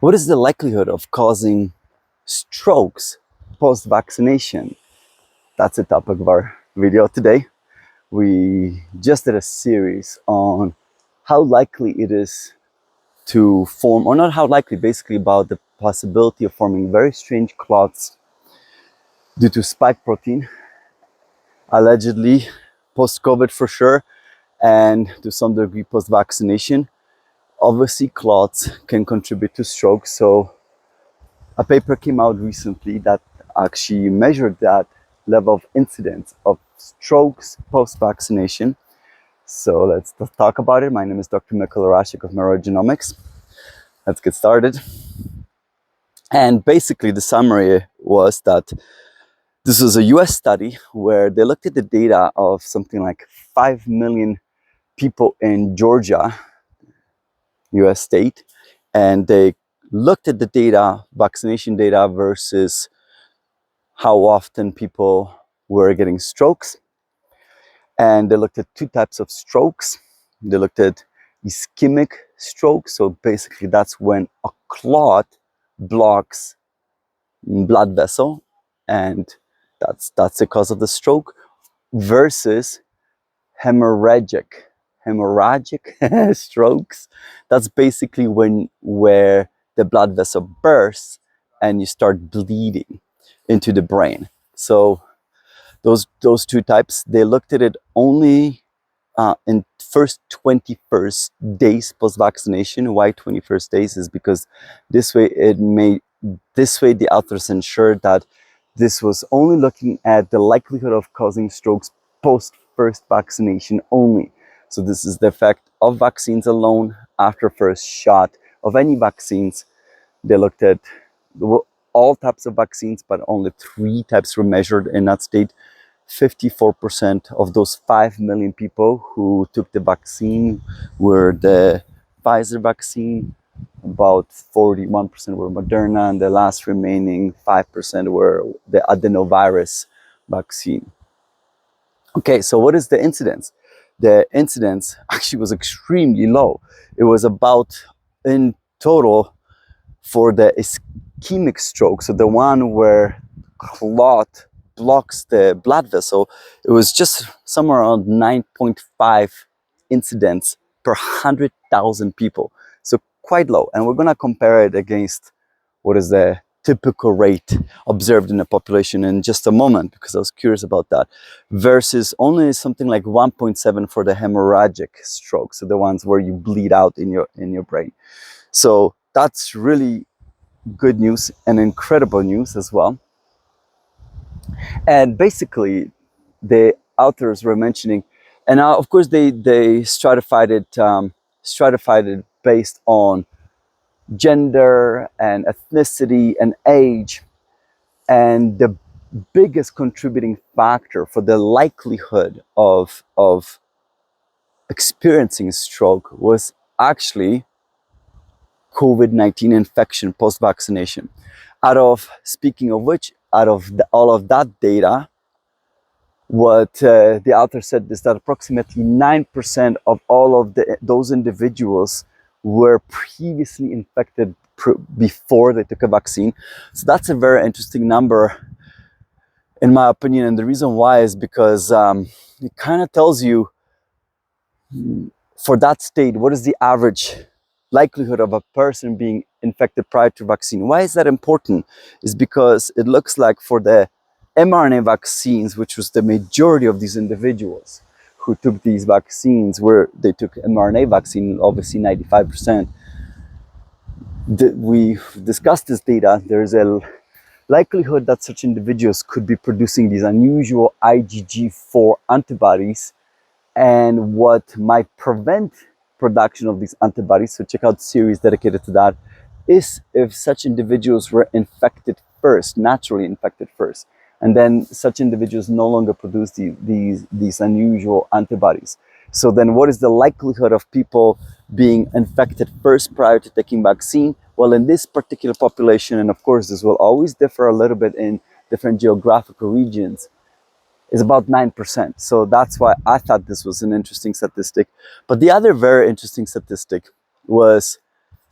What is the likelihood of causing strokes post-vaccination? That's the topic of our video today. We just did a series on how likely it is to form, or not how likely, basically about the possibility of forming very strange clots due to spike protein, allegedly post-COVID for sure, and to some degree post-vaccination. Obviously, clots can contribute to stroke. So a paper came out recently that actually measured that level of incidence of strokes post-vaccination. So let's talk about it. My name is Dr. Mikhail Rashik of Neurogenomics. Let's get started. And basically the summary was that this was a US study where they looked at the data of something like 5 million people in Georgia, US state, and they looked at the data, vaccination data versus how often people were getting strokes. And they looked at two types of strokes. They looked at ischemic stroke. So basically that's when a clot blocks blood vessel, and that's the cause of the stroke, versus hemorrhagic strokes. That's basically where the blood vessel bursts and you start bleeding into the brain. So those two types, they looked at it only in first 21st days post-vaccination. Why 21st days? Is because this way the authors ensured that this was only looking at the likelihood of causing strokes post first vaccination only. So this is the effect of vaccines alone after first shot of any vaccines. They looked at all types of vaccines, but only 3 types were measured in that state. 54% of those 5 million people who took the vaccine were the Pfizer vaccine, about 41% were Moderna, and the last remaining 5% were the adenovirus vaccine. Okay, so what is the incidence? The incidence actually was extremely low. It was about, in total, for the ischemic stroke, so the one where clot blocks the blood vessel, it was just somewhere around 9.5 incidents per 100,000 people. So quite low. And we're going to compare it against what is the typical rate observed in the population in just a moment, because I was curious about that, versus only something like 1.7 for the hemorrhagic stroke, so the ones where you bleed out in your brain. So that's really good news and incredible news as well. And basically the authors were mentioning, and now of course they stratified it based on gender and ethnicity and age. And the biggest contributing factor for the likelihood of experiencing stroke was actually COVID-19 infection post-vaccination. Speaking of which, out of all of that data, what the author said is that approximately 9% of all of those individuals were previously infected before they took a vaccine. So that's a very interesting number, in my opinion. And the reason why is because it kind of tells you, for that state, what is the average likelihood of a person being infected prior to vaccine. Why is that important? Is because it looks like for the mRNA vaccines, which was the majority of these individuals who took these vaccines, where they took mRNA vaccine, obviously 95%. We discussed this data. There's a likelihood that such individuals could be producing these unusual IgG4 antibodies, and what might prevent production of these antibodies, so check out series dedicated to that, is if such individuals were infected first, naturally infected first, and then such individuals no longer produce these unusual antibodies. So then what is the likelihood of people being infected first prior to taking vaccine? Well, in this particular population, and of course this will always differ a little bit in different geographical regions, is about 9%. So that's why I thought this was an interesting statistic. But the other very interesting statistic was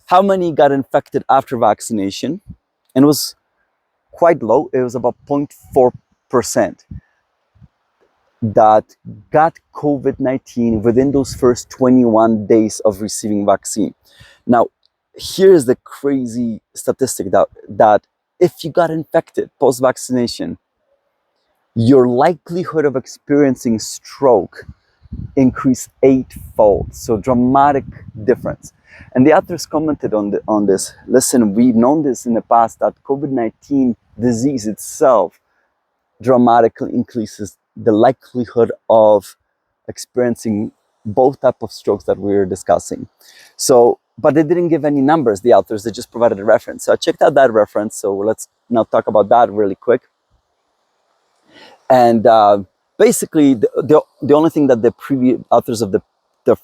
how many got infected after vaccination, and it was quite low. It was about 0.4% that got COVID-19 within those first 21 days of receiving vaccine. Now, here's the crazy statistic that if you got infected post-vaccination, your likelihood of experiencing stroke increased eightfold. So dramatic difference. And the authors commented on this. Listen, we've known this in the past that COVID-19 disease itself dramatically increases the likelihood of experiencing both type of strokes that we were discussing. So, but they didn't give any numbers, the authors, they just provided a reference. So I checked out that reference. So let's now talk about that really quick. And basically, the only thing that the previous authors of the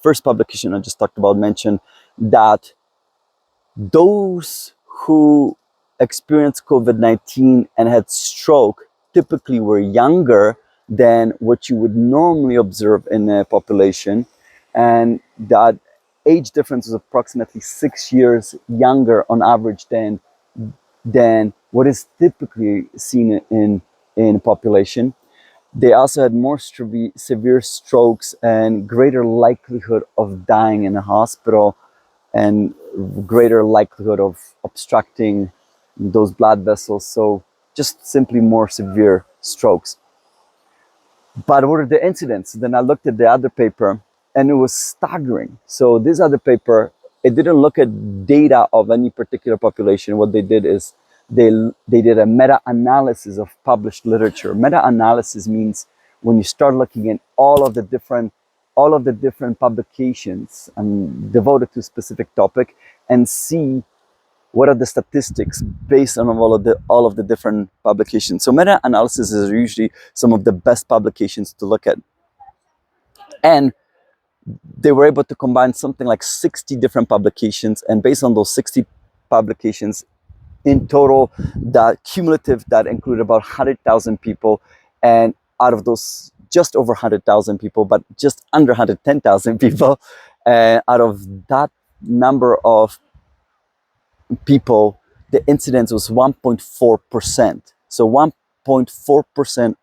first publication I just talked about mentioned that those who experienced COVID-19 and had stroke typically were younger than what you would normally observe in a population, and that age difference was approximately 6 years younger on average than what is typically seen in population. They also had more severe strokes and greater likelihood of dying in a hospital and greater likelihood of obstructing those blood vessels. So just simply more severe strokes. But what are the incidents? Then I looked at the other paper and it was staggering. So this other paper, it didn't look at data of any particular population. What they did is they did a meta-analysis of published literature. Meta-analysis means when you start looking at all of the different publications devoted to a specific topic and see what are the statistics based on all of the different publications. So meta-analysis is usually some of the best publications to look at. And they were able to combine something like 60 different publications, and based on those 60 publications, in total, that cumulative, that included about 100,000 people, and out of those, just over 100,000 people, but just under 110,000 people, out of that number of people, the incidence was 1.4%. So 1.4%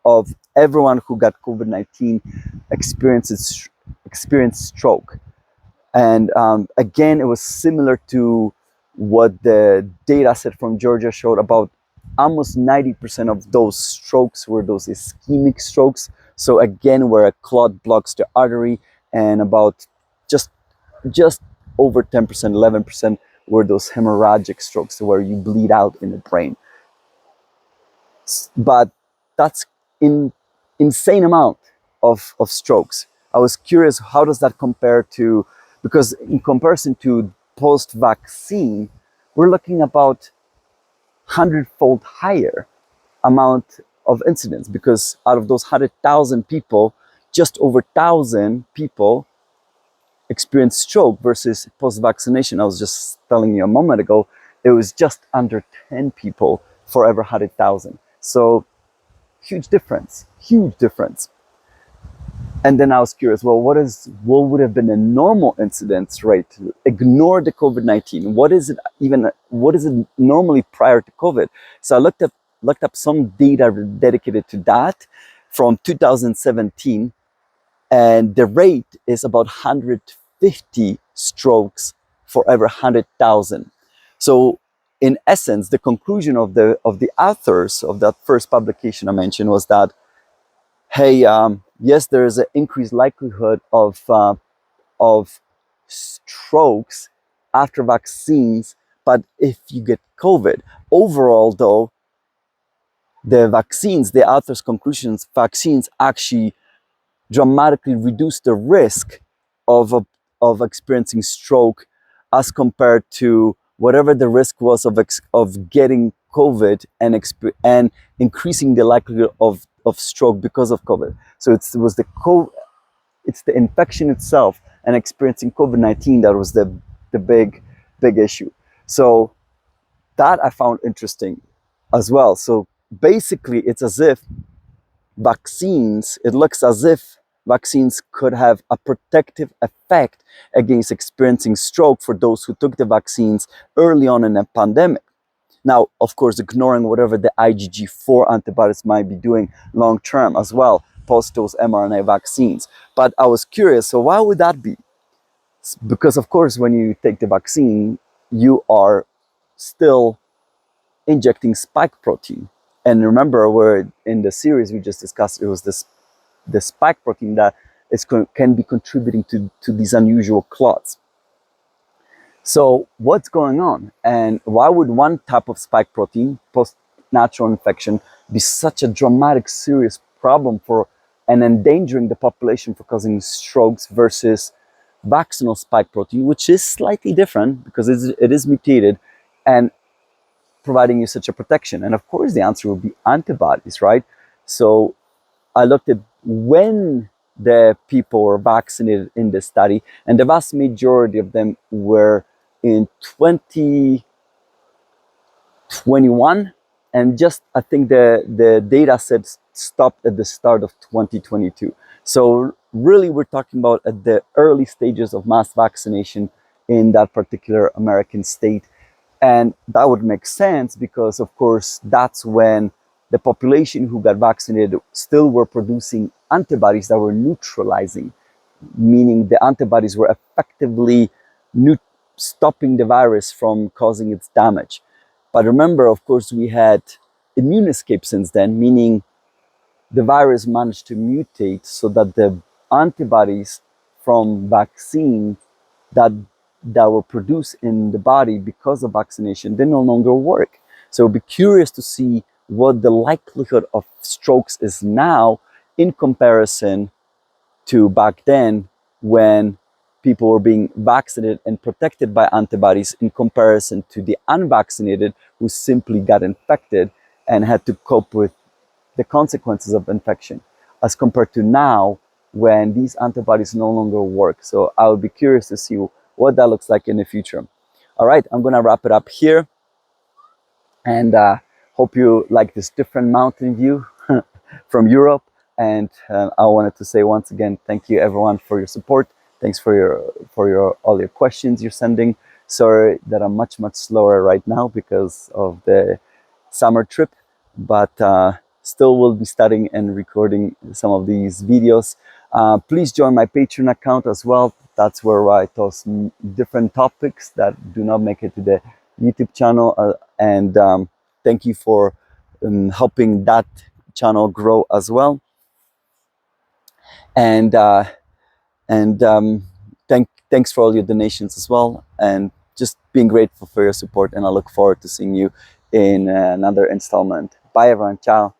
of everyone who got COVID-19 experienced stroke. And again, it was similar to what the data set from Georgia showed. About almost 90% of those strokes were those ischemic strokes. So again, where a clot blocks the artery, and about just over 10%, 11% were those hemorrhagic strokes where you bleed out in the brain. But that's insane amount of strokes. I was curious, how does that compare to, because in comparison to post-vaccine, we're looking about 100-fold higher amount of incidents, because out of those 100,000 people, just over 1,000 people experienced stroke versus post-vaccination. I was just telling you a moment ago, it was just under 10 people for every 100,000. So huge difference, huge difference. And then I was curious, well, what would have been a normal incidence rate? Ignore the COVID-19. What is it normally prior to COVID? So I looked up some data dedicated to that from 2017, and the rate is about 150 strokes for every 100,000. So in essence, the conclusion of the authors of that first publication I mentioned was that, hey, yes, there is an increased likelihood of strokes after vaccines, but if you get COVID, overall though, the authors' conclusions, vaccines actually dramatically reduce the risk of experiencing stroke as compared to whatever the risk was of getting COVID and increasing the likelihood of stroke because of COVID. So it's the infection itself and experiencing COVID-19 that was the big issue. So that I found interesting as well. So basically, it's as if vaccines, it looks as if vaccines could have a protective effect against experiencing stroke for those who took the vaccines early on in a pandemic. Now, of course, ignoring whatever the IgG4 antibodies might be doing long term as well, post those mRNA vaccines. But I was curious, so why would that be? Because, of course, when you take the vaccine, you are still injecting spike protein. And remember, where in the series we just discussed, it was the spike protein that can be contributing to these unusual clots. So what's going on? And why would one type of spike protein post-natural infection be such a dramatic, serious problem for and endangering the population for causing strokes versus vaccinal spike protein, which is slightly different because it is mutated and providing you such a protection? And of course, the answer would be antibodies, right? So I looked at when the people were vaccinated in this study, and the vast majority of them were in 2021, and just I think the data set stopped at the start of 2022. So really, we're talking about at the early stages of mass vaccination in that particular American state. And that would make sense because, of course, that's when the population who got vaccinated still were producing antibodies that were neutralizing, meaning the antibodies were effectively stopping the virus from causing its damage. But remember, of course, we had immune escape since then, meaning the virus managed to mutate so that the antibodies from vaccine that were produced in the body because of vaccination, they no longer work. So we'll be curious to see what the likelihood of strokes is now in comparison to back then, when people were being vaccinated and protected by antibodies, in comparison to the unvaccinated who simply got infected and had to cope with the consequences of infection, as compared to now when these antibodies no longer work. So I would be curious to see what that looks like in the future. All right, I'm gonna wrap it up here, and hope you like this different mountain view from Europe. And I wanted to say once again, thank you everyone for your support. Thanks for all your questions you're sending. Sorry that I'm much slower right now because of the summer trip, but still will be studying and recording some of these videos. Please join my Patreon account as well. That's where I toss different topics that do not make it to the YouTube channel. And thank you for helping that channel grow as well. And thanks for all your donations as well, and just being grateful for your support. And I look forward to seeing you in another installment. Bye everyone. Ciao.